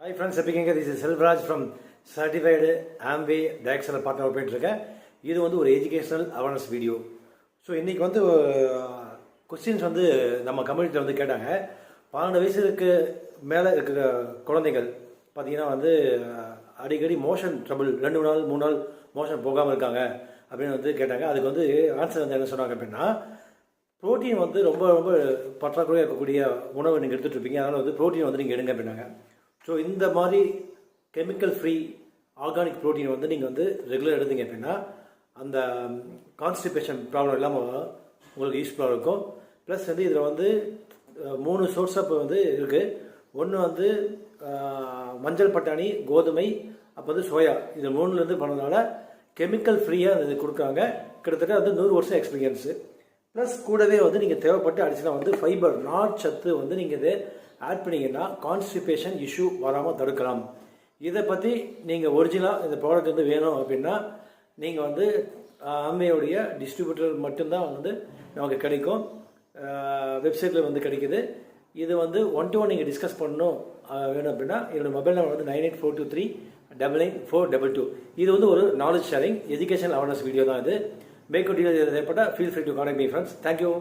Hi friends, this is Selvraj from Certified Amway Directional Partner போயிட்டுருக்கேன். இது வந்து ஒரு எஜுகேஷனல் அவேர்னஸ் வீடியோ. ஸோ இன்றைக்கி வந்து கொஸ்டின்ஸ் வந்து நம்ம கம்யூனிட்டியில் வந்து கேட்டாங்க. 12 வயசுக்கு மேலே இருக்கிற குழந்தைகள் பார்த்திங்கன்னா வந்து அடிக்கடி மோஷன் ட்ரபிள் 2 நாள் 3 நாள் மோஷன் போகாமல் இருக்காங்க அப்படின்னு வந்து கேட்டாங்க. அதுக்கு வந்து ஆன்சர் வந்து என்ன சொன்னாங்க அப்படின்னா, ப்ரோட்டீன் வந்து ரொம்ப ரொம்ப பற்றாக்குறையாக இருக்கக்கூடிய உணவு நீங்கள் எடுத்துகிட்டு இருப்பீங்க, அதனால் வந்து ப்ரோட்டீன் வந்து நீங்கள் எடுங்க அப்படின்னாங்க. ஸோ இந்த மாதிரி கெமிக்கல் ஃப்ரீ ஆர்கானிக் ப்ரோட்டீன் வந்து நீங்கள் வந்து ரெகுலர் எடுத்தீங்க அப்படின்னா அந்த கான்ஸ்டிபேஷன் ப்ராப்ளம் இல்லாமல் உங்களுக்கு யூஸ்ஃபுல்லாக இருக்கும். ப்ளஸ் வந்து இதில் வந்து 3 சோர்ஸ் ஆஃப் வந்து இருக்குது. ஒன்று வந்து மஞ்சள் பட்டாணி, கோதுமை, அப்போ வந்து சோயா, இது 3லேருந்து பண்ணதுனால கெமிக்கல் ஃப்ரீயாக இது கொடுக்குறாங்க. கிட்டத்தட்ட வந்து 100 வருஷம் எக்ஸ்பீரியன்ஸு. ப்ளஸ் கூடவே வந்து நீங்கள் தேவைப்பட்டு அடிச்சுனா வந்து ஃபைபர் நார்ச்சத்து வந்து நீங்கள் இதை ஆட் பண்ணிங்கன்னா கான்ஸ்டிபேஷன் இஷ்யூ வராமல் தடுக்கலாம். இதை பற்றி நீங்கள் ஒரிஜினலாக இந்த ப்ராடக்ட் வந்து வேணும் அப்படின்னா நீங்கள் வந்து ஆமையோடைய டிஸ்ட்ரிபியூட்டர் மட்டும்தான் வந்து நமக்கு கிடைக்கும். வெப்சைட்டில் வந்து கிடைக்குது. இது வந்து 1-to-1 நீங்கள் டிஸ்கஸ் பண்ணணும் வேணும் அப்படின்னா என்னோடய மொபைல் நம்பர் வந்து 9842399422. இது வந்து ஒரு knowledge sharing education awareness video தான். இது மேற்கொண்டு தேவைப்பட்டால் feel free to contact me friends. Thank you.